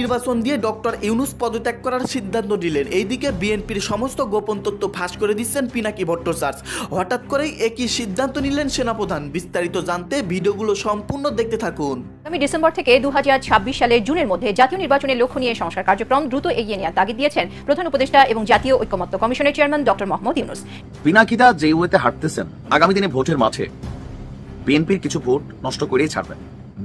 নির্বাচন দিয়ে ডক্টর ইউনূস পদত্যাগ করার সিদ্ধান্ত নিলেন। এইদিকে বিএনপির সমস্ত গোপন তথ্য ফাঁস করে দিচ্ছেন পিনাকি ভট্টাচার্য। হঠাৎ করেই একই সিদ্ধান্ত নিলেন সেনাপ্রধান। বিস্তারিত জানতে ভিডিওগুলো সম্পূর্ণ দেখতে থাকুন। আগামী ডিসেম্বর থেকে 2026 সালের জুনের মধ্যে জাতীয় নির্বাচনের লক্ষ্য নিয়ে সংস্কার কার্যক্রম দ্রুত এগিয়ে নেওয়ার তাগিদ দিয়েছেন প্রধান উপদেষ্টা এবং জাতীয় ঐকমত্য কমিশনের চেয়ারম্যান ডক্টর মোহাম্মদ ইউনূস। পিনাকিদা যে ওয়েতে হাঁটতেছেন, আগামী দিনে ভোটের মাঠে বিএনপির কিছু ভোট নষ্ট করেই ছাড়বেন।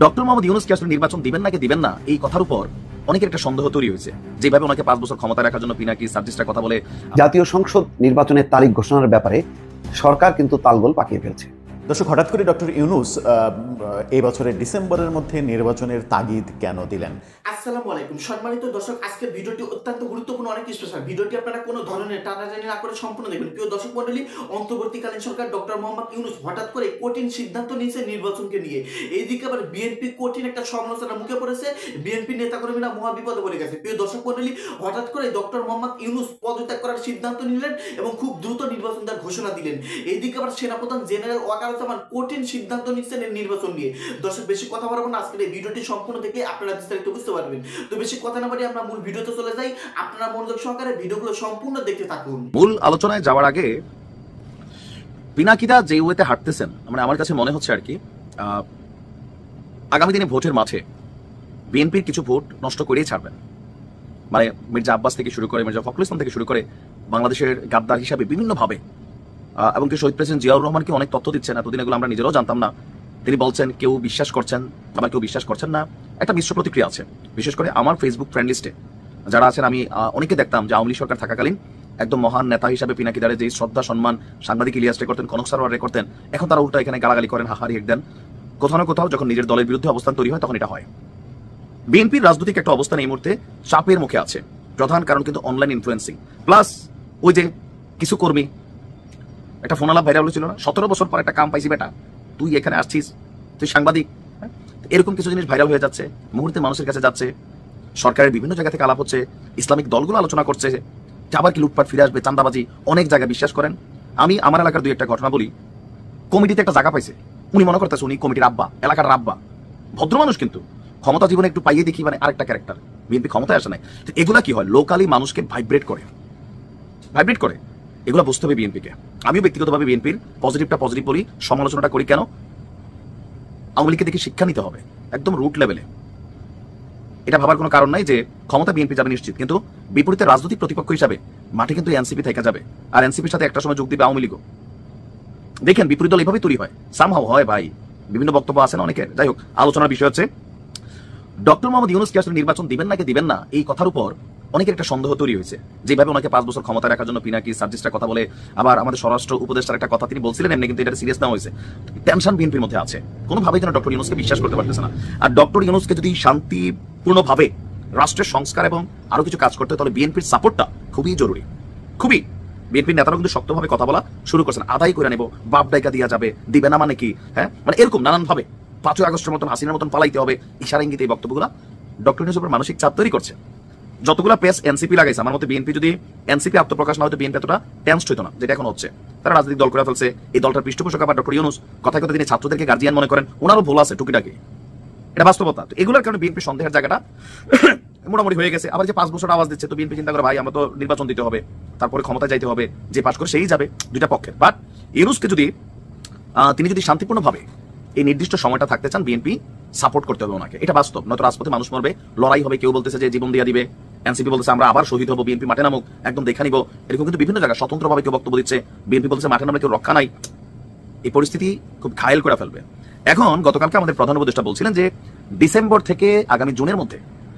ডক্টর মোহাম্মদ ইউনূস কি আসলে নির্বাচন দিবেন নাকি দিবেন না, এই কথার উপর অনেকের একটা সন্দেহ তৈরি হয়েছে। যেভাবে ওনাকে 5 বছর ক্ষমতা রাখার জন্য পিনাকি সার্জিস্টার কথা বলে জাতীয় সংসদ নির্বাচনের তারিখ ঘোষণার ব্যাপারে সরকার কিন্তু তালগোল পাকিয়ে ফেলছে। দর্শক, হঠাৎ করে ডক্টর ইউনূস এই বছরের ডিসেম্বরের মধ্যে নির্বাচনের তাগিদ কেন দিলেন? আসসালামু আলাইকুম সম্মানিত দর্শক, আজকের ভিডিওটি অত্যন্ত গুরুত্বপূর্ণ, অনেক স্পেশাল। ভিডিওটি আপনারা কোনো ধরনের টানাটানি না করে সম্পূর্ণ দেখবেন। প্রিয় দর্শক মণ্ডলী, অন্তর্বর্তীকালীন সরকার ডক্টর মোহাম্মদ ইউনূস হঠাৎ করে কঠিন সিদ্ধান্ত নিয়েছে নির্বাচনকে নিয়ে। এইদিকে আবার বিএনপি কঠিন একটা সমালোচনার মুখে পড়েছে। বিএনপি নেতাকর্মীরা মহাবিপদে পড়ে গেছে। প্রিয় দর্শক মণ্ডলী, হঠাৎ করে ডক্টর মোহাম্মদ ইউনূস পদত্যাগ করার সিদ্ধান্ত নিলেন এবং খুব দ্রুত নির্বাচন দেওয়ার ঘোষণা দিলেন। এইদিকে আবার সেনাপ্রধান জেনারেল ওয়াকারুজ্জামান কঠিন সিদ্ধান্ত নিচ্ছেন এই নির্বাচন নিয়ে। দর্শক, বেশি কথা বলবো না, আজকের এই ভিডিওটি সম্পূর্ণ দেখে আপনারা বিস্তারিত বুঝতে পারবেন। তো বেশি কথা না বাড়িয়ে আমরা মূল ভিডিওতে চলে যাই। আপনারা মনোযোগ সহকারে ভিডিওগুলো সম্পূর্ণ দেখতে থাকুন। মূল আলোচনায় যাওয়ার আগে পিনাকিদা যে ওয়েতে হাঁটতেছেন, মানে আমার কাছে মনে হচ্ছে আর কি আগামী দিনে ভোটের মাঠে বিএনপির কিছু ভোট নষ্ট করেই ছাড়বেন। মানে মির্জা আব্বাস থেকে শুরু করে মির্জা ফখরুল ইসলাম থেকে শুরু করে বাংলাদেশের গাদ্দার হিসাবে বিভিন্নভাবে এবং শহীদ প্রেসিডেন্ট জিয়াউর রহমানকে অনেক তথ্য দিচ্ছেন। এতদিন এগুলো আমরা নিজেরাও জানতাম না। তিনি বলছেন কেউ বিশ্বাস করছেন, আবার কেউ বিশ্বাস করছেন না। একটা মিশ্র প্রতিক্রিয়া আছে। বিশেষ করে আমার ফেসবুক ফ্রেন্ড লিস্টে যারা আছেন, আমি অনেকে দেখতাম যে আওয়ামী লীগ সরকার থাকাকালীন একদম মহান নেতা হিসাবে পিনাকিদারে যে শ্রদ্ধা সম্মান সাংবাদিক ইলিয়াস রে করতেন, কনক সারোয়ার রে করতেন, এখন তারা উল্টা এখানে গালাগালি করেন, হাহারি এক দেন। কোথাও না কোথাও যখন নিজের দলের বিরুদ্ধে অবস্থান তৈরি হয় তখন এটা হয়। বিএনপির রাজনৈতিক একটা অবস্থান এই মুহূর্তে চাপের মুখে আছে। প্রধান কারণ কিন্তু অনলাইন ইনফ্লুয়েন্সিং, প্লাস ওই যে কিছু কর্মী একটা ফোন আলাপ ভাইরাল হয়েছিল না, 17 বছর পর একটা কাম পাইছি বেটা, তুই এখানে আসছিস, তুই সাংবাদিক। এরকম কিছু জিনিস ভাইরাল হয়ে যাচ্ছে, মুহূর্তে মানুষের কাছে যাচ্ছে। সরকারের বিভিন্ন জায়গা থেকে আলাপ হচ্ছে, ইসলামিক দলগুলো আলোচনা করছে যে আবার কি লুটপাট ফিরে আসবে, চাঁদাবাজি অনেক জায়গায়। বিশ্বাস করেন, আমি আমার এলাকার দুই একটা ঘটনা বলি। কমিটিতে একটা জায়গা পাইছে, উনি মনে করতেছে উনি কমিটির আব্বা, এলাকার আব্বা, ভদ্র মানুষ, কিন্তু ক্ষমতা জীবনে একটু পাইয়ে দেখি মানে আরেকটা ক্যারেক্টার। বিএনপি ক্ষমতায় আসে নাই। এগুলা কি হয়, লোকালি মানুষকে ভাইব্রেট করে। এগুলো বুঝতে হবে বিএনপিকে। আমিও ব্যক্তিগতভাবে বিএনপির পজিটিভটা পজিটিভ বলি, সমালোচনাটা করি। কেন? আওয়ামী লীগকে দেখে শিক্ষা নিতে হবে একদম রুট লেভেলে। এটা ভাবার কোনো কারণ নাই যে ক্ষমতা বিএনপি যাবে নিশ্চিত, কিন্তু বিপরীতে রাজনৈতিক প্রতিপক্ষ হিসাবে মাঠে কিন্তু এনসিপি থেকে যাবে, আর এনসিপির সাথে একটা সময় যোগ দিবে আওয়ামী লীগও। দেখেন বিপরীত দল এইভাবেই তৈরি হয়, সামহাও হয় ভাই। বিভিন্ন বক্তব্য আছে না অনেকের। যাই হোক, আলোচনার বিষয় হচ্ছে ডক্টর মোহাম্মদ ইউনূস কি আসলে নির্বাচন দিবেন নাকি দিবেন না, এই কথার উপর অনেকের একটা সন্দেহ তৈরি হয়েছে। যেভাবে ওনাকে 5 বছর ক্ষমতা রাখার জন্য পিনাকি সার্জিস্টার কথা বলে, আবার আমাদের স্বরাষ্ট্র উপদেষ্টার একটা কথা তিনি বলছিলেন এমনি, কিন্তু এটা সিরিয়াস নেওয়া হয়েছে। টেনশন বিএনপির মধ্যে আছে, কোনোভাবেই যেন ডক্টর ইউনূসকে বিশ্বাস করতে পারতেছে না। আর ডক্টর ইউনূসকে যদি শান্তিপূর্ণভাবে রাষ্ট্রের সংস্কার এবং আরো কিছু কাজ করতে হয়, তাহলে বিএনপির সাপোর্টটা খুবই জরুরি। খুবই। বিএনপির নেতারা কিন্তু শক্তভাবে কথা বলা শুরু করছেন, আদায় করে নেব, বাপ ডাইকা দিয়া যাবে, দিবে না মানে কি, হ্যাঁ, মানে এরকম নানান ভাবে 5ই আগস্টের মতন হাসিনার মতন পালাইতে হবে, ইশারা ইঙ্গিতে এই বক্তব্যগুলো ডক্টর ইউনূসের উপর মানসিক চাপ তৈরি করছে। যতগুলো পেস এনসিপি লাগাইছে, আমার মতে বিএনপি যদি এনসিপি আত্মপ্রকাশ না হয়তো বিএনপি এতটা টেন্সড হইতো না যেটা এখন হচ্ছে। তারা রাজনৈতিক দল করে ফেলছে। এই দলটার পৃষ্ঠপোষক আবার ডক্টর ইউনূস। কথায় কথা তিনি ছাত্রদেরকে গার্জিয়ান মনে করেন, ওনারও ভুল আছে টুকিটাকি, এটা বাস্তবতা। তো এগুলোর কারণে বিএনপি সন্দেহের জায়গাটা মোটামুটি হয়ে গেছে। আবার যে 5 বছর আওয়াজ দিচ্ছে, তো বিএনপি চিন্তা করে ভাই আমরা তো নির্বাচন দিতে হবে, তারপরে ক্ষমতায় যাইতে হবে, যে পাশ করে সেই যাবে, দুইটা পক্ষের। বাট ইউনূসকে যদি তিনি যদি শান্তিপূর্ণভাবে এই নির্দিষ্ট সময়টা থাকতে চান, বিএনপি সাপোর্ট করতে হবে ওনাকে, এটা বাস্তব। নয়তো রাজপথে মানুষ মরবে, লড়াই হবে, কেউ বলতেছে যে জীবন দিয়ে দিবে, এনসিপি বলতেছে আমরা আবার শহীদ হবো, বিএনপি মাঠে নামুক, একদম দেখা নিব। এরকম কিন্তু বিভিন্ন জায়গায় স্বতন্ত্রভাবে কেউ বক্তব্য দিচ্ছে, বিএনপি বলতেছে মাঠে নামলে কেউ রক্ষা নাই। এই পরিস্থিতি খুব ঘায়েল করে ফেলবে। এখন গতকালকে আমাদের প্রধান উপদেষ্টা বলছিলেন যে ডিসেম্বর থেকে আগামী জুনের মধ্যে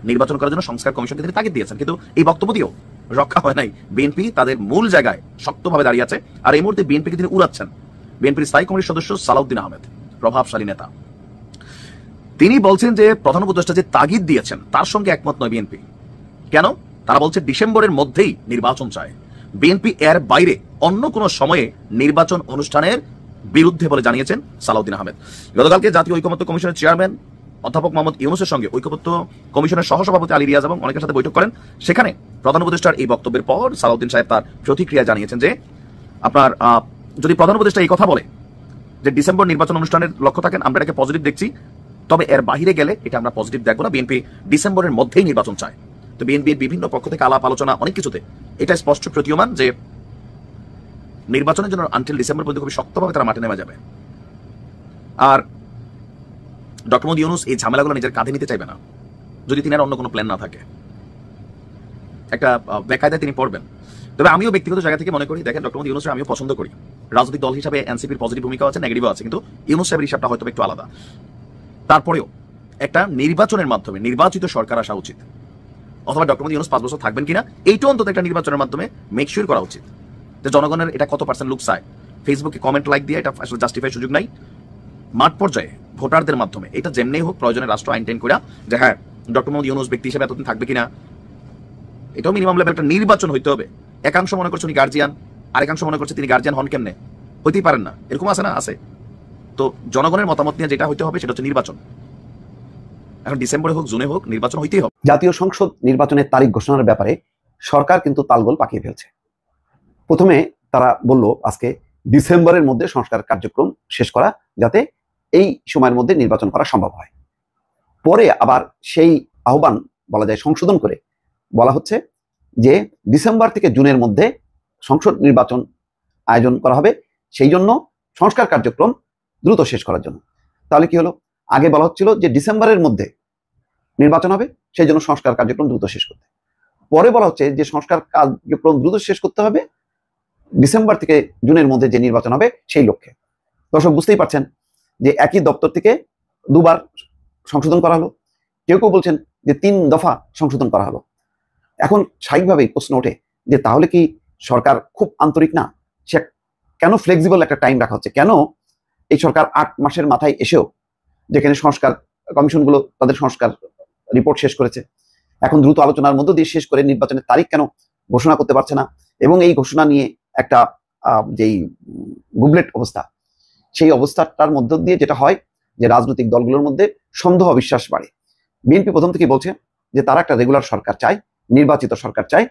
নির্বাচন করার জন্য সংস্কার কমিশনকে তিনি তাগিদ দিয়েছেন, কিন্তু এই বক্তব্য দিয়েও রক্ষা হয় নাই। বিএনপি তাদের মূল জায়গায় শক্তভাবে দাঁড়িয়ে আছে। আর এই মুহূর্তে বিএনপিকে তিনি উড়াচ্ছেন বিএনপির স্থায়ী কমিটির সদস্য সালাউদ্দিন আহমেদ, প্রভাবশালী নেতা। তিনি বলছেন যে প্রধান উপদেষ্টা যে তাগিদ দিয়েছেন তার সঙ্গে একমত নয় বিএনপি। কেন? তারা বলছে ডিসেম্বরের মধ্যেই নির্বাচন চায়। বিএনপি এর বাইরে অন্য কোনো সময়ে নির্বাচন অনুষ্ঠানের বিরুদ্ধে বলে জানিয়েছেন সালাউদ্দিন আহমেদ। গতকালকে জাতীয় ঐকমত্য কমিশনের চেয়ারম্যান অধ্যাপক মোহাম্মদ ইউনূসের সঙ্গে ঐকমত্য কমিশনের সহসভাপতি আলী রিয়াজ এবং অনেকের সাথে বৈঠক করেন। সেখানে প্রধান উপদেষ্টার এই বক্তব্যের পর সালাউদ্দিন সাহেব তার প্রতিক্রিয়া জানিয়েছেন যে আপনার যদি প্রধান উপদেষ্টা এই কথা বলে যে ডিসেম্বর নির্বাচন অনুষ্ঠানের লক্ষ্য থাকেন, আমরা এটাকে পজিটিভ দেখছি, তবে এর বাহিরে গেলে এটা আমরা পজিটিভ দেখবো না। বিএনপি ডিসেম্বরের মধ্যেই নির্বাচন চায়। তো বিএনপির বিভিন্ন পক্ষ থেকে আলাপ আলোচনা অনেক কিছুতে এটা স্পষ্ট প্রতীয়মান যে নির্বাচনের জন্য আনটিল ডিসেম্বর পর্যন্ত খুবই শক্তভাবে তারা মাঠে নেমে যাবে। আর ডক্টর মোহাম্মদ ইউনূস এই ঝামেলাগুলো নিজের কাঁধে নিতে চাইবে না যদি তিনি আর অন্য কোনো প্ল্যান না থাকে। একটা বেকায়দায় তিনি পড়বেন। তবে আমিও ব্যক্তিগত জায়গা থেকে মনে করি, দেখেন ডক্টর মোহাম্মদ ইউনূসকে আমিও পছন্দ করি। রাজনৈতিক দল হিসাবে এনসিপির পজিটিভ ভূমিকা আছে, নেগেটিভ আছে, কিন্তু ইউনূস সাহেবের হিসাবটা হয়তো একটু আলাদা। তারপরেও একটা নির্বাচনের মাধ্যমে নির্বাচিত সরকার আসা উচিত, অথবা ডক্টর মোহাম্মদ ইউনূস 5 বছর থাকবেন কিনা এইটাও অন্তত একটা নির্বাচনের মাধ্যমে মেক শিওর করা উচিত যে জনগণের এটা কত পার্সেন্ট লুক চায়। ফেসবুকে কমেন্ট লাইক দিয়ে এটা আসলে জাস্টিফাই সুযোগ নাই। মাঠ পর্যায়ে ভোটারদের মাধ্যমে এটা যেমনি হোক প্রয়োজনে রাষ্ট্র আইন টেন করে যে হ্যাঁ ডক্টর মোহাম্মদ ইউনূস ব্যক্তি হিসেবে এতদিন থাকবে কিনা, এটাও মিনিমাম লেভেল একটা নির্বাচন হইতে হবে। একাংশ মনে করছে উনি গার্জিয়ান, আরেকাংশ মনে করছে তিনি গার্জিয়ান হন কেমনে, হইতেই পারেন না, এরকম আছে না? আছে। তো জনগণের মতামত নিয়ে যেটা হইতে হবে সেটা হচ্ছে নির্বাচন। এখন ডিসেম্বরে হোক জুনে হোক নির্বাচন হইতেই হবে। জাতীয় সংসদ নির্বাচনের তারিখ ঘোষণার ব্যাপারে সরকার কিন্তু তালগোল পাকিয়ে ফেলছে। প্রথমে তারা বলল আজকে ডিসেম্বরের মধ্যে সংস্কার কার্যক্রম শেষ করা, যাতে এই সময়ের মধ্যে নির্বাচন করা সম্ভব হয়। পরে আবার সেই আহ্বান বলা যায় সংশোধন করে বলা হচ্ছে যে ডিসেম্বর থেকে জুনের মধ্যে সংসদ নির্বাচন আয়োজন করা হবে, সেই জন্য সংস্কার কার্যক্রম দ্রুত শেষ করার জন্য। তাহলে কি হলো? আগে বলা হচ্ছিল যে ডিসেম্বরের মধ্যে নির্বাচন হবে, সেই জন্য সংস্কার কার্যক্রম দ্রুত শেষ করতে। পরে বলা হচ্ছে যে সংস্কার কার্যক্রম দ্রুত শেষ করতে হবে ডিসেম্বর থেকে জুনের মধ্যে যে নির্বাচন হবে সেই লক্ষ্যে। দর্শক বুঝতেই পারছেন যে একই দপ্তর থেকে দুবার সংশোধন করা হলো, কেউ কেউ বলছেন যে 3 দফা সংশোধন করা হলো। এখন স্বাভাবিকভাবেই প্রশ্ন ওঠে যে তাহলে কি সরকার খুব আন্তরিক না? সে কেন ফ্লেক্সিবল একটা টাইম রাখা হচ্ছে? কেন এই সরকার 8 মাসের মাথায় এসেও, যেখানে সংস্কার কমিশনগুলো তাদের সংস্কার রিপোর্ট শেষ করেছে, এখন দ্রুত আলোচনার মধ্য দিয়ে শেষ করে নির্বাচনের তারিখ কেন ঘোষণা করতে পারছে না? এবং এই ঘোষণা নিয়ে একটা যেই গুবলেট অবস্থা, সেই অবস্থাটার মধ্য দিয়ে যেটা হয় যে রাজনৈতিক দলগুলোর মধ্যে সন্দেহ বিশ্বাস বাড়ে। বিএনপি প্রথম থেকেই বলছে যে তারা একটা রেগুলার সরকার চায়, নির্বাচিত সরকার চায়।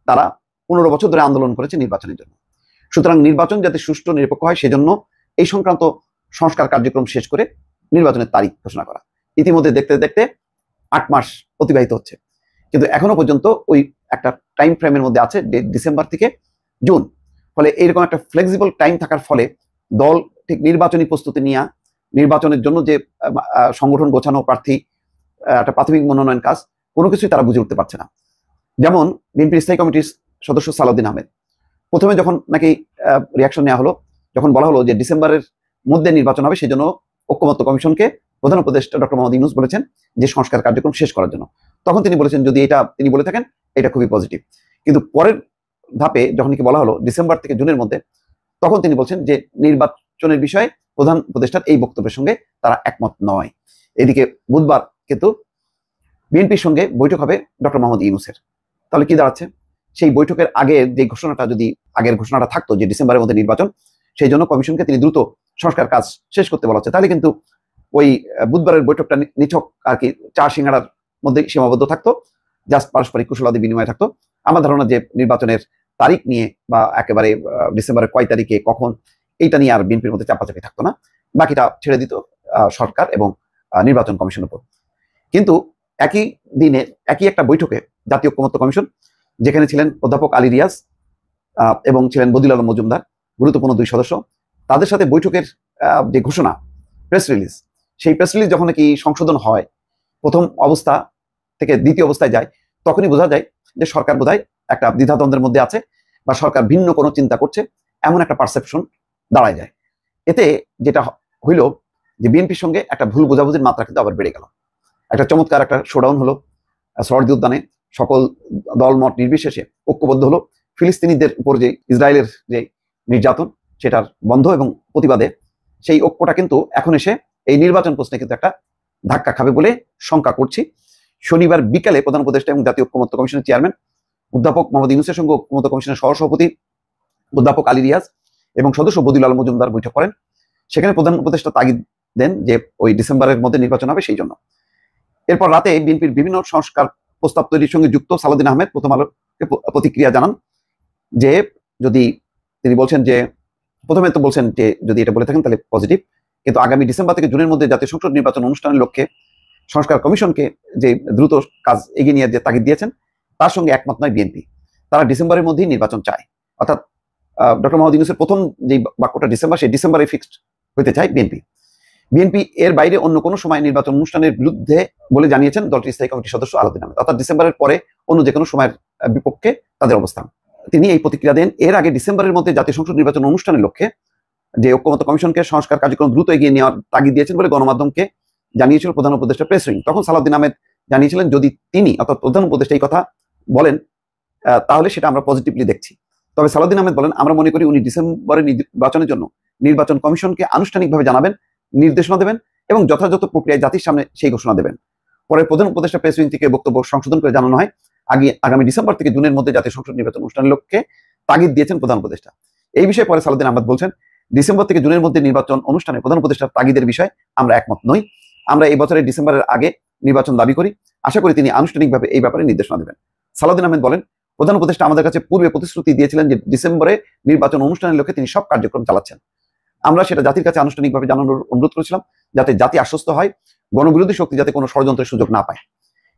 তারা 15 বছর ধরে আন্দোলন করেছে নির্বাচনের জন্য। সুতরাং নির্বাচন যাতে সুষ্ঠু নিরপেক্ষ হয় সেজন্য এই সংক্রান্ত সংস্কার কার্যক্রম শেষ করে নির্বাচনের তারিখ ঘোষণা করা। ইতিমধ্যে দেখতে দেখতে 8 মাস অতিবাহিত হচ্ছে, কিন্তু এখনো পর্যন্ত ওই একটা টাইম ফ্রেমের মধ্যে আছে ডিসেম্বর থেকে জুন। ফলে এইরকম একটা ফ্লেক্সিবল টাইম থাকার ফলে দল ঠিক নির্বাচনী প্রস্তুতি নিয়ে নির্বাচনের জন্য যে সংগঠন গোছানো, প্রার্থী, একটা প্রাথমিক মনোনয়ন কাজ, কোনো কিছুই তারা বুঝে উঠতে পারছে না। যেমন বিএনপির স্থায়ী কমিটির সদস্য সালাউদ্দিন আহমেদ প্রথমে যখন নাকি রিয়াকশন নেওয়া হলো, যখন বলা হলো যে ডিসেম্বরের মধ্যে নির্বাচন হবে, সেই জন্য ঐক্যমত্য কমিশনকে প্রধান উপদেষ্টা ডক্টর মোহাম্মদ ইউনূস বলেছেন যে সংস্কার কার্যক্রম শেষ করার জন্য। তখন তিনি বলেছেন যদি এটা তিনি বলে থাকেন এটা খুবই পজিটিভ। কিন্তু পরের ধাপে যখন কি বলা হলো ডিসেম্বর থেকে জুনের মধ্যে, তখন তিনি বলছেন যে নির্বাচনের বিষয়ে প্রধান উপদেষ্টার এই বক্তব্যের সঙ্গে তারা একমত নয়। এদিকে বুধবার কিন্তু বিএনপির সঙ্গে বৈঠক হবে ডক্টর মোহাম্মদ ইউনূসের। তাহলে কি দাঁড়াচ্ছে? সেই বৈঠকের আগের যে ঘোষণাটা, যদি আগের ঘোষণাটা থাকতো যে ডিসেম্বরের মধ্যে নির্বাচন, সেই জন্য কমিশনকে তিনি দ্রুত সংস্কার কাজ শেষ করতে বলা হচ্ছে, তাহলে কিন্তু ওই বুধবারের বৈঠকটা নিছক আর কি চা সিঙ্গাড়ার মধ্যে সীমাবদ্ধ থাকতো, জাস্ট পারস্পরিক কুশলাদি বিনিময় থাকতো। আমার ধারণা যে নির্বাচনের তারিখ নিয়ে বা একেবারে ডিসেম্বরের কয় তারিখে কখন, এইটা নিয়ে আর বিএনপির মধ্যে চাপাচাপি থাকতো না, বাকিটা ছেড়ে দিত সরকার এবং নির্বাচন কমিশনের উপর। কিন্তু একই দিনে একই একটা বৈঠকে জাতীয় ঐক্যমত্য কমিশন, যেখানে ছিলেন অধ্যাপক আলী রিয়াজ এবং ছিলেন বদিউল আলম মজুমদার, গুরুত্বপূর্ণ 2 সদস্য, তাদের সাথে বৈঠকের যে ঘোষণা, প্রেস রিলিজ, সেই প্রেস রিলিজ যখন নাকি সংশোধন হয়, প্রথম অবস্থা থেকে দ্বিতীয় অবস্থায় যায়, তখনই বোঝা যায় যে সরকার বোধহয় একটা দ্বিধাদ্বন্দ্বের মধ্যে আছে বা সরকার ভিন্ন কোনো চিন্তা করছে, এমন একটা পারসেপশন দাঁড়ায় যায়। এতে যেটা হইল যে বিএনপির সঙ্গে একটা ভুল বোঝাবুঝির মাত্রা কিন্তু আবার বেড়ে গেল। একটা চমৎকার একটা শোডাউন হলো সরদি উদ্যানে, সকল দলমত নির্বিশেষে ঐক্যবদ্ধ হলো ফিলিস্তিনিদের উপর যে ইসরায়েলের যে নির্যাতন, সেটার বন্ধ এবং প্রতিবাদে। সেই ঐক্যটা কিন্তু এখন এসে এই নির্বাচন প্রশ্নে কিন্তু একটা ধাক্কা খাবে বলে শঙ্কা করছি। শনিবার বিকালে প্রধান উপদেষ্টা এবং জাতীয় ঐক্যমত্য কমিশনের চেয়ারম্যান অধ্যাপক মোহাম্মদ ইউনূসের সঙ্গে ঐক্যমত্য কমিশনের সহসভাপতি অধ্যাপক আলী রিয়াজ এবং সদস্য বদিউল আলম মজুমদার বৈঠক করেন। সেখানে প্রধান উপদেষ্টা তাগিদ দেন যে ওই ডিসেম্বরের মধ্যে নির্বাচন হবে সেই জন্য। এরপর রাতে বিএনপির বিভিন্ন সংস্কার প্রস্তাব তৈরির সঙ্গে যুক্ত সালাউদ্দিন আহমেদ প্রথম আলোকে প্রতিক্রিয়া জানান যে যদি তিনি বলছেন যে প্রথমে তো বলছেন যে যদি এটা বলে থাকেন তাহলে পজিটিভ, কিন্তু আগামী ডিসেম্বর থেকে জুনের মধ্যে জাতীয় সংসদ নির্বাচন অনুষ্ঠানের লক্ষ্যে সংস্কার কমিশনকে যে দ্রুত কাজ এগিয়ে নিয়ে যে তাগিদ দিয়েছেন তার সঙ্গে একমত নয় বিএনপি। তারা ডিসেম্বরের মধ্যেই নির্বাচন চায়, অর্থাৎ ডক্টর মোহাম্মদ ইউনূসের প্রথম যে বাক্যটা ডিসেম্বর, সেই ডিসেম্বরে ফিক্সড হতে চায় বিএনপি এর বাইরে অন্য কোনো সময় নির্বাচন অনুষ্ঠানের বিরুদ্ধে বলে জানিয়েছেন দলটির স্থায়ী কমিটির সদস্য আলাউদ্দিন আহমেদ, অর্থাৎ ডিসেম্বরের পরে অন্য যে কোনো সময়ের বিপক্ষে তাদের অবস্থান। তিনি এই প্রতিক্রিয়া দেন এর আগে ডিসেম্বরের মধ্যে জাতীয় সংসদ নির্বাচন অনুষ্ঠানের লক্ষ্যে যে ঐক্যমত্য কমিশনকে সংস্কার কার্যক্রম দ্রুত এগিয়ে নেওয়ার তাগিদ দিয়েছেন বলে গণমাধ্যমকে জানিয়েছিল প্রধান উপদেষ্টা প্রেস উইং। তখন সালাউদ্দিন আহমেদ জানিয়েছিলেন যদি তিনি অর্থাৎ প্রধান উপদেষ্টা এই কথা বলেন তাহলে সেটা আমরা পজিটিভলি দেখছি। তবে সালাউদ্দিন আহমেদ বলেন আমরা মনে করি উনি ডিসেম্বরের নির্বাচনের জন্য নির্বাচন কমিশনকে আনুষ্ঠানিকভাবে জানাবেন, নির্দেশনা দেবেন এবং যথাযথ প্রক্রিয়ায় জাতির সামনে সেই ঘোষণা দেবেন। পরে প্রধান উপদেষ্টা প্রেস উইং থেকে বক্তব্য সংশোধন করে জানানো হয় আগামী ডিসেম্বর থেকে জুনের মধ্যে জাতীয় সংসদ নির্বাচন অনুষ্ঠানের লক্ষ্যে তাগিদ দিয়েছেন প্রধান উপদেষ্টা। এই বিষয়ে পরে সালাউদ্দিন আহমেদ বলছেন ডিসেম্বর থেকে জুনের মধ্যে নির্বাচন অনুষ্ঠানে প্রধান উপদেষ্টার তাগিদের বিষয়ে আমরা একমত নই। আমরা এই বছরের ডিসেম্বরের আগে নির্বাচন দাবি করি, আশা করি তিনি আনুষ্ঠানিকভাবে এই ব্যাপারে নির্দেশনা দেবেন। সালাউদ্দিন আহমেদ বলেন প্রধান উপদেষ্টা আমাদের কাছে পূর্বে প্রতিশ্রুতি দিয়েছিলেন যে ডিসেম্বরে নির্বাচন অনুষ্ঠানের লক্ষ্যে তিনি সব কার্যক্রম চালাচ্ছেন। আমরা সেটা জাতির কাছে আনুষ্ঠানিকভাবে জানানোর অনুরোধ করেছিলাম যাতে জাতি আশ্বস্ত হয়, গণবিরোধী শক্তি যাতে কোনো ষড়যন্ত্রের সুযোগ না পায়।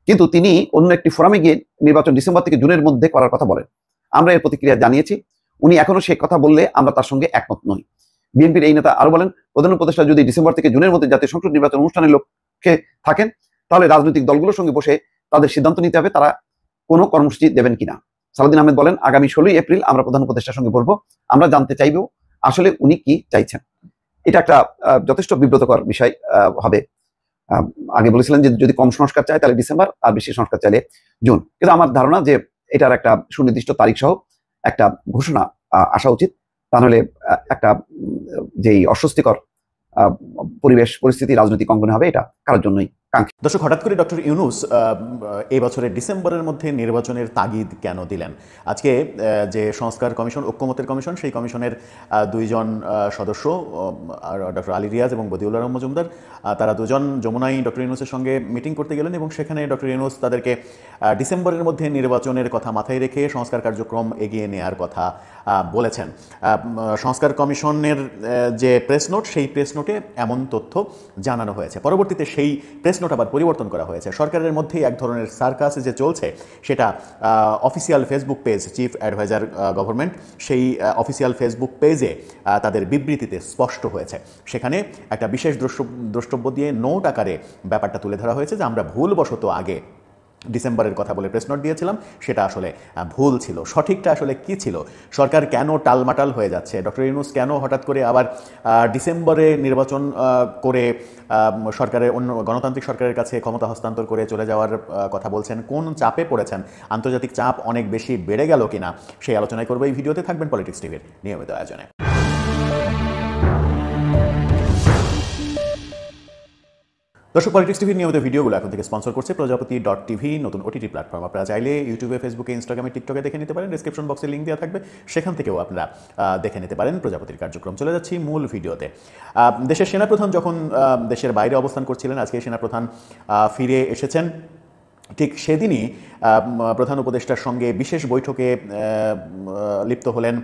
কিন্তু তিনি অন্য একটি ফোরামে গিয়ে নির্বাচন ডিসেম্বর থেকে জুনের মধ্যে করার কথা বলেন। আমরা এর প্রতিক্রিয়া জানিয়েছি, উনি এখনো সে কথা বললে আমরা তার সঙ্গে একমত নই। বিএনপির এই নেতা আরো বলেন প্রধান উপদেষ্টা যদি ডিসেম্বর থেকে জুনের মধ্যে জাতীয় সংসদ নির্বাচন অনুষ্ঠানের লক্ষ্যে থাকেন তাহলে রাজনৈতিক দলগুলোর সঙ্গে বসে তাদের সিদ্ধান্ত নিতে হবে তারা কোনো কর্মসূচি দেবেন কিনা। সালাউদ্দিন আহমেদ বলেন আগামী 16 এপ্রিল আমরা প্রধান উপদেষ্টার সঙ্গে বলবো, আমরা জানতে চাইব আসলে উনি কি চাইছেন। এটা একটা যথেষ্ট বিব্রতকর বিষয় হবে। আগে বলেছিলেন যে যদি কম সংস্কার চায় তাহলে ডিসেম্বর, আর বেশি সংস্কার চাইলে জুন। কিন্তু আমার ধারণা যে এটার একটা সুনির্দিষ্ট তারিখ সহ একটা ঘোষণা আসা উচিত, তাহলে একটা যেই অস্বস্তিকর পরিবেশ পরিস্থিতি রাজনৈতিক অঙ্গনে হবে এটা কারোর জন্যই কাঙ্ক্ষিত। দর্শক, হঠাৎ করে ডক্টর ইউনূস এই বছরের ডিসেম্বরের মধ্যে নির্বাচনের তাগিদ কেন দিলেন? আজকে যে সংস্কার কমিশন, ঐক্যমত্যের কমিশন, সেই কমিশনের দুইজন সদস্য ডক্টর আলী রিয়াজ এবং বদিউল আলম মজুমদার, তারা দুজন যমুনায় ডক্টর ইউনূসের সঙ্গে মিটিং করতে গেলেন এবং সেখানে ডক্টর ইউনূস তাদেরকে ডিসেম্বরের মধ্যে নির্বাচনের কথা মাথায় রেখে সংস্কার কার্যক্রম এগিয়ে নেওয়ার কথা বলেছেন। সংস্কার কমিশনের যে প্রেস নোট, সেই প্রেস নোটে এমন তথ্য জানানো হয়েছে। পরবর্তীতে সেই প্রেস নোট আবার পরিবর্তন করা হয়েছে। সরকারের মধ্যেই এক ধরনের সার্কাস যে চলছে সেটা official Facebook page, chief adviser government, সেই অফিসিয়াল ফেসবুক পেজে তাদের বিবৃতিতে স্পষ্ট হয়েছে। সেখানে একটা বিশেষ দ্রষ্টব্য দিয়ে নোট আকারে ব্যাপারটা তুলে ধরা হয়েছে যে আমরা ভুলবশত আগে ডিসেম্বরের কথা বলে প্রেস নোট দিয়েছিলাম, সেটা আসলে ভুল ছিল। সঠিকটা আসলে কি ছিল? সরকার কেন টালমাটাল হয়ে যাচ্ছে? ডক্টর ইউনূস কেন হঠাৎ করে আবার ডিসেম্বরে নির্বাচন করে সরকারের অন্য গণতান্ত্রিক সরকারের কাছে ক্ষমতা হস্তান্তর করে চলে যাওয়ার কথা বলছেন? কোন চাপে পড়েছেন? আন্তর্জাতিক চাপ অনেক বেশি বেড়ে গেল কিনা, সেই আলোচনায় করবো এই ভিডিওতে। থাকবেন পলিটিক্স টিভির নিয়মিত আয়োজনে। দর্শক, পলিটিক্স টিভির নিয়মিত ভিডিওগুলো এখন থেকে স্পন্সর করছে প্রজাপতি.tv, নতুন ওটিটি প্ল্যাটফর্ম। আপনারা চাইলে ইউটিউবে, ফেসবুকে, ইনস্টাগ্রামে, টিকটকে দেখে নিতে পারেন। ডেসক্রিপশন বক্সে লিঙ্ক দেওয়া থাকবে, সেখান থেকেও আপনারা দেখে নিতে পারেন প্রজাপতির কার্যক্রম। চলে যাচ্ছি মূল ভিডিওতে। দেশের সেনাপ্রধান যখন দেশের বাইরে অবস্থান করছিলেন, আজকে সেনাপ্রধান ফিরে এসেছেন। ঠিক সেদিনই প্রধান উপদেষ্টার সঙ্গে বিশেষ বৈঠকে লিপ্ত হলেন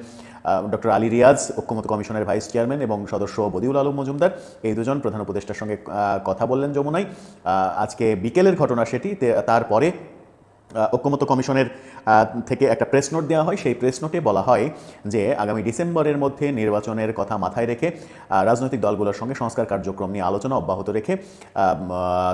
ডক্টর আলী রিয়াজ, ঐক্যমত্য কমিশনের ভাইস চেয়ারম্যান, এবং সদস্য বদিউল আলম মজুমদার। এই দুজন প্রধান উপদেষ্টার সঙ্গে কথা বললেন যমুনায়। আজকে বিকেলের ঘটনা সেটি। তারপরে ঐক্যমত্য কমিশনের থেকে একটা প্রেস নোট দেওয়া হয়। সেই প্রেস নোটে বলা হয় যে আগামী ডিসেম্বরের মধ্যে নির্বাচনের কথা মাথায় রেখে রাজনৈতিক দলগুলোর সঙ্গে সংস্কার কার্যক্রম নিয়ে আলোচনা অব্যাহত রেখে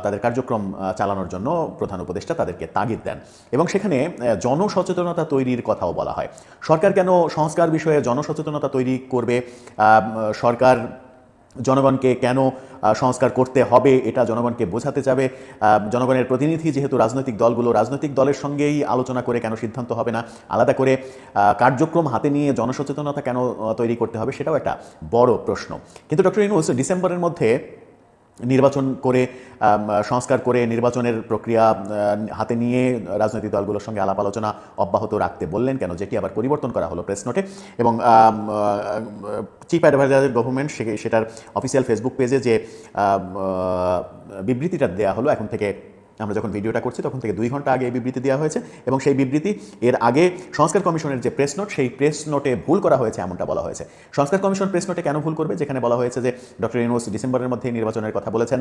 তাদের কার্যক্রম চালানোর জন্য প্রধান উপদেষ্টা তাদেরকে তাগিদ দেন এবং সেখানে জনসচেতনতা তৈরির কথাও বলা হয়। সরকার কেন সংস্কার বিষয়ে জনসচেতনতা তৈরি করবে? সরকার জনগণকে কেন সংস্কার করতে হবে এটা জনগণকে বোঝাতে যাবে? জনগণের প্রতিনিধি যেহেতু রাজনৈতিক দলগুলো, রাজনৈতিক দলের সঙ্গেই আলোচনা করে কেন সিদ্ধান্ত হবে না? আলাদা করে কার্যক্রম হাতে নিয়ে জনসচেতনতা কেন তৈরি করতে হবে? সেটাও একটা বড় প্রশ্ন। কিন্তু ডক্টর ইউনূস ডিসেম্বরের মধ্যে নির্বাচন করে, সংস্কার করে নির্বাচনের প্রক্রিয়া হাতে নিয়ে রাজনৈতিক দলগুলোর সঙ্গে আলাপ আলোচনা অব্যাহত রাখতে বললেন কেন? যেটি আবার পরিবর্তন করা হলো প্রেস নোটে। এবং চিফ অ্যাডভাইজার গভর্নমেন্ট সেটার অফিসিয়াল ফেসবুক পেজে যে বিবৃতিটা দেওয়া হলো, এখন থেকে আমরা যখন ভিডিওটা করছি তখন থেকে 2 ঘন্টা আগে এই বিবৃতি দেওয়া হয়েছে এবং সেই বিবৃতি এর আগে সংস্কার কমিশনের যে প্রেস নোট সেই প্রেস নোটে ভুল করা হয়েছে এমনটা বলা হয়েছে। সংস্কার কমিশন প্রেস নোটে কেন ভুল করবে, যেখানে বলা হয়েছে যে ডক্টর ইউনূস ডিসেম্বরের মধ্যে নির্বাচনের কথা বলেছেন।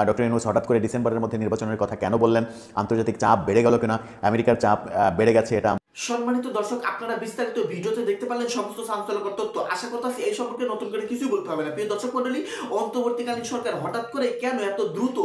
ডক্টর ইউনূস হঠাৎ করে ডিসেম্বরের মধ্যে নির্বাচনের কথা কেন বললেন, আন্তর্জাতিক চাপ বেড়ে গেল কিনা, আমেরিকার চাপ বেড়ে গেছে এটা। সম্মানিত দর্শক, আপনারা বিস্তারিত ভিডিওতে দেখতে পারলেন সমস্ত চাঞ্চল্যকর তথ্য। আশা করতেছি এই সম্পর্কে নতুন করে কিছুই বলতে হবে না। প্রিয় দর্শক মন্ডলী, অন্তর্বর্তীকালীন সরকার হঠাৎ করে কেন এত দ্রুত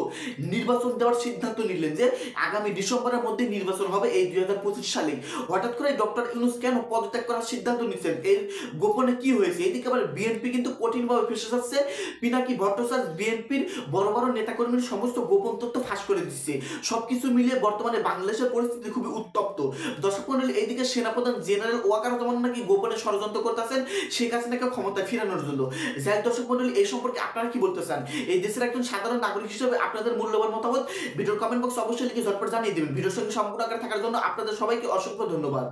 নির্বাচন দেওয়ার সিদ্ধান্ত নিলেন যে আগামী ডিসেম্বরের মধ্যে নির্বাচন হবে এই 2025 সালে? হঠাৎ করে ডক্টর ইউনূস কেন পদত্যাগ করার সিদ্ধান্ত নিচ্ছেন? এর গোপনে কি হয়েছে? এদিকে আবার বিএনপি কিন্তু কঠিনভাবে ফেসে যাচ্ছে। পিনাকি ভট্টাচার্য বিএনপির বড় বড় নেতাকর্মীর সমস্ত গোপন তথ্য ফাঁস করে দিচ্ছে। সবকিছু মিলিয়ে বর্তমানে বাংলাদেশের পরিস্থিতি খুবই উত্তপ্ত। দর্শক মন্ডলী, এইদিকে সেনাপ্রধান জেনারেল ওয়াকারুজ্জামান নাকি গোপনে ষড়যন্ত্র করতেছেন শেখ হাসিনাকে ক্ষমতায় ফিরানোর জন্য। যাই দর্শক মন্ডলী, এই সম্পর্কে আপনারা কি বলতে চান? এই দেশের একজন সাধারণ নাগরিক হিসেবে আপনাদের মূল্যবান মতামত ভিডিওর কমেন্ট বক্সে অবশ্যই লিখে ঝটপট জানিয়ে দেবেন। ভিডিওর সঙ্গে সম্পূর্ণ আকারে থাকার জন্য আপনাদের সবাইকে অসংখ্য ধন্যবাদ।